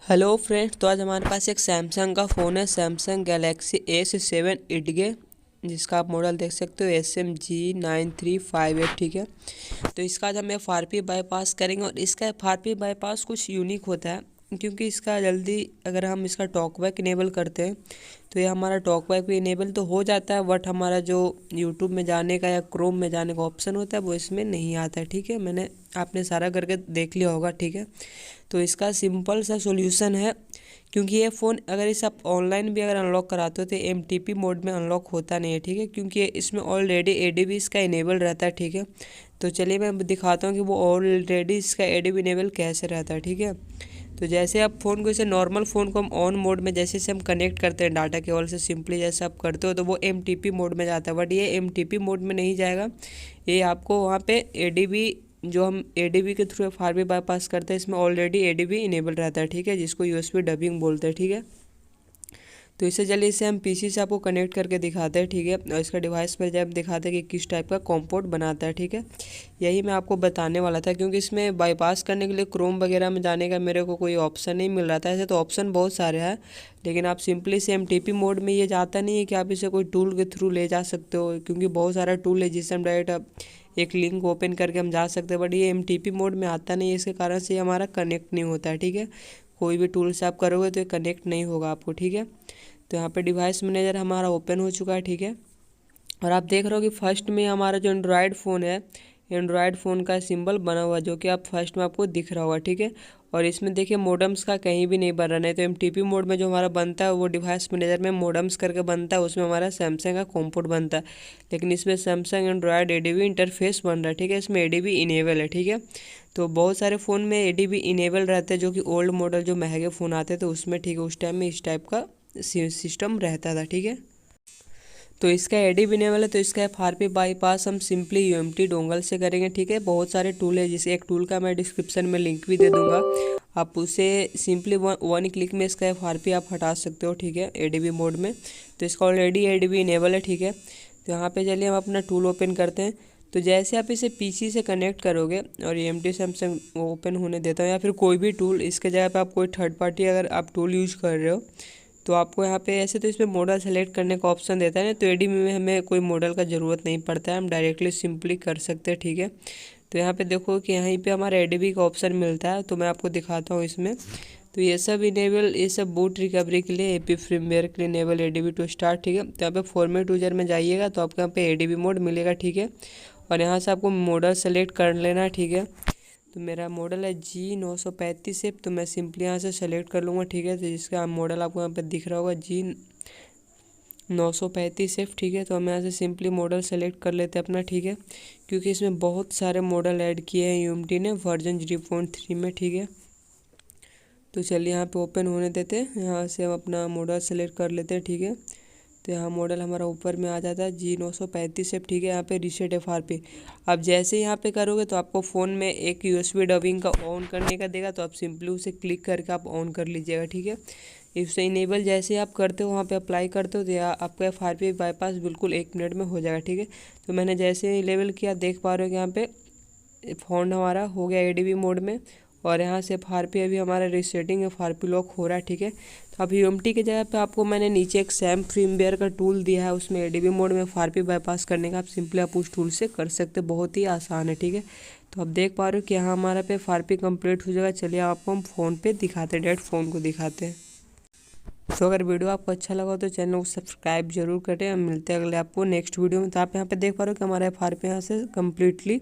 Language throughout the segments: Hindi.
हेलो फ्रेंड्स, तो आज हमारे पास एक सैमसंग का फ़ोन है, सैमसंग गैलेक्सी S7 इडगे, जिसका आप मॉडल देख सकते हो SMG9358। ठीक है, तो इसका आज हम FRP बाईपास करेंगे और इसका FRP बाईपास कुछ यूनिक होता है, क्योंकि इसका जल्दी अगर हम इसका टॉकबैक इनेबल करते हैं तो ये हमारा टॉकबैक भी इनेबल तो हो जाता है, बट हमारा जो यूट्यूब में जाने का या क्रोम में जाने का ऑप्शन होता है वो इसमें नहीं आता है। ठीक है, मैंने आपने सारा करके देख लिया होगा। ठीक है, तो इसका सिंपल सा सॉल्यूशन है, क्योंकि ये फ़ोन अगर इसे आप ऑनलाइन भी अगर अनलॉक कराते हो तो MTP मोड में अनलॉक होता नहीं है। ठीक है, क्योंकि इसमें ऑलरेडी ADB इसका इनेबल रहता है। ठीक है, तो चलिए मैं दिखाता हूँ कि वो ऑलरेडी इसका ADB इनेबल कैसे रहता है। ठीक है, तो जैसे आप फ़ोन को इसे नॉर्मल फ़ोन को हम ऑन मोड में जैसे से हम कनेक्ट करते हैं डाटा केबल से, सिंपली जैसे आप करते हो तो वो MTP मोड में जाता है, बट ये MTP मोड में नहीं जाएगा। ये आपको वहाँ पे ADB, जो हम ADB के थ्रू FRP बाईपास करते हैं, इसमें ऑलरेडी ADB इनेबल रहता है। ठीक है, जिसको USB डबिंग बोलते हैं। ठीक है, तो इससे चलिए इसे हम PC से आपको कनेक्ट करके दिखाते हैं। ठीक है, और इसका डिवाइस पर जब दिखाते हैं कि किस टाइप का कॉम्पोर्ट बनाता है। ठीक है, यही मैं आपको बताने वाला था, क्योंकि इसमें बाईपास करने के लिए क्रोम वगैरह में जाने का मेरे को कोई ऑप्शन नहीं मिल रहा था। ऐसे तो ऑप्शन बहुत सारे हैं, लेकिन आप सिंपली से MTP मोड में ये जाता नहीं है कि आप इसे कोई टूल के थ्रू ले जा सकते हो, क्योंकि बहुत सारा टूल है जिससे हम डायरेक्ट एक लिंक ओपन करके हम जा सकते हैं, बट ये MTP मोड में आता नहीं है, इसके कारण से हमारा कनेक्ट नहीं होता है। ठीक है, कोई भी टूल से आप करोगे तो ये कनेक्ट नहीं होगा आपको। ठीक है, तो यहाँ पे डिवाइस मैनेजर हमारा ओपन हो चुका है। ठीक है, और आप देख रहे हो कि फर्स्ट में हमारा जो एंड्रॉयड फ़ोन है, एंड्रॉयड फ़ोन का सिंबल बना हुआ, जो कि आप फर्स्ट में आपको दिख रहा होगा। ठीक है, और इसमें देखिए मोडम्स का कहीं भी नहीं बन रहा, नहीं तो MTP मोड में जो हमारा बनता है वो डिवाइस मैनेजर में मोडम्स करके बनता है, उसमें हमारा सैमसंग का कॉम्पोर्ट बनता है, लेकिन इसमें सैमसंग एंड्रॉयड ADB इंटरफेस बन रहा है। ठीक है, इसमें ADB इनेबल है। ठीक है, तो बहुत सारे फ़ोन में ADB इनेबल रहते हैं, जो कि ओल्ड मॉडल जो महंगे फ़ोन आते थे उसमें। ठीक है, उस टाइम में इस टाइप का सिस्टम रहता था। ठीक है, तो इसका ADB इनेबल है, तो इसका FRP बाईपास हम सिंपली UMT डोंगल से करेंगे। ठीक है, बहुत सारे टूल है, जिसे एक टूल का मैं डिस्क्रिप्शन में लिंक भी दे दूंगा, आप उसे सिंपली वन क्लिक में इसका FRP आप हटा सकते हो। ठीक है, ADB मोड में, तो इसका ऑलरेडी ADB इनेबल है। ठीक है, तो यहाँ पे चलिए हम अपना टूल ओपन करते हैं। तो जैसे आप इसे PC से कनेक्ट करोगे और EMT सैमसंग ओपन होने देता हूँ, या फिर कोई भी टूल, इसके जगह पे आप कोई थर्ड पार्टी अगर आप टूल यूज कर रहे हो तो आपको यहाँ पे ऐसे तो इसमें मॉडल सेलेक्ट करने का ऑप्शन देता है ना, तो ADB में हमें कोई मॉडल का ज़रूरत नहीं पड़ता है, हम डायरेक्टली सिंपली कर सकते हैं। ठीक है, तो यहाँ पे देखो कि यहीं पे हमारा ADB का ऑप्शन मिलता है, तो मैं आपको दिखाता हूँ इसमें। तो ये सब इनेबल, ये सब बूट रिकवरी के लिए, AP फर्मवेयर के लिए इनेबल ADB टू स्टार्ट। ठीक है, तो यहाँ पे फॉर्मेट यूजर में जाइएगा तो आपको यहाँ पे ADB मोड मिलेगा। ठीक है, और यहाँ से आपको मॉडल सेलेक्ट कर लेना है। ठीक है, तो मेरा मॉडल है G935 है, तो मैं सिंपली यहाँ से सेलेक्ट कर लूँगा। ठीक है, तो जिसका मॉडल आपको यहाँ पे दिख रहा होगा G935। ठीक है, तो हम यहाँ से सिंपली मॉडल सेलेक्ट कर लेते हैं अपना। ठीक है, क्योंकि इसमें बहुत सारे मॉडल ऐड किए हैं UMT ने वर्जन 0.3 में। ठीक है, तो चलिए यहाँ पे ओपन होने देते हैं, यहाँ से हम अपना मॉडल सेलेक्ट कर लेते हैं। ठीक है, तो यहाँ मॉडल हमारा ऊपर में आ जाता है G935। ठीक है, यहाँ पे रीसेट FRP आप जैसे यहाँ पे करोगे तो आपको फ़ोन में एक USB डबिंग का ऑन करने का देगा, तो आप सिंपली उसे क्लिक करके आप ऑन कर लीजिएगा। ठीक है, इससे इनेबल जैसे आप करते हो वहाँ पे अप्लाई करते हो तो आपका FRP बाईपास बिल्कुल 1 मिनट में हो जाएगा। ठीक है, तो मैंने जैसे इनेबल किया, देख पा रहे हो कि यहाँ पे फ़ोन हमारा हो गया ADB मोड में, और यहाँ से FRP अभी हमारा रीसेटिंग FRP लॉक हो रहा है। ठीक है, तो अभी UMT की जगह पे आपको मैंने नीचे एक सैम फर्मवेयर का टूल दिया है, उसमें ADB मोड में FRP बाईपास करने का आप सिंपली आप उस टूल से कर सकते, बहुत ही आसान है। ठीक है, तो आप देख पा रहे हो कि यहाँ हमारा पे FRP कंप्लीट हो जाएगा। चलिए आपको हम फ़ोन पे दिखाते हैं, डायरेक्ट फ़ोन को दिखाते हैं। तो अगर वीडियो आपको अच्छा लगा तो चैनल को सब्सक्राइब जरूर करें, हम मिलते हैं अगले आपको नेक्स्ट वीडियो में। तो आप यहाँ पे देख पा रहे हो कि हमारा FRP यहाँ से कम्प्लीटली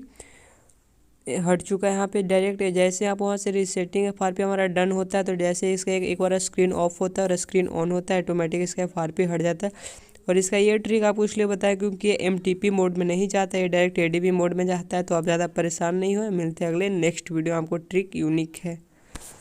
हट चुका है। यहाँ पे डायरेक्ट जैसे आप वहाँ से रीसेटिंग FRP हमारा डन होता है, तो जैसे इसका एक बार स्क्रीन ऑफ होता है और स्क्रीन ऑन होता है, ऑटोमेटिक इसका FRP हट जाता है। और इसका ये ट्रिक आपको इसलिए बताया क्योंकि ये MTP मोड में नहीं जाता है, डायरेक्ट ADB मोड में जाता है, तो आप ज़्यादा परेशान नहीं हो। मिलते हैं अगले नेक्स्ट वीडियो, आपको ट्रिक यूनिक है।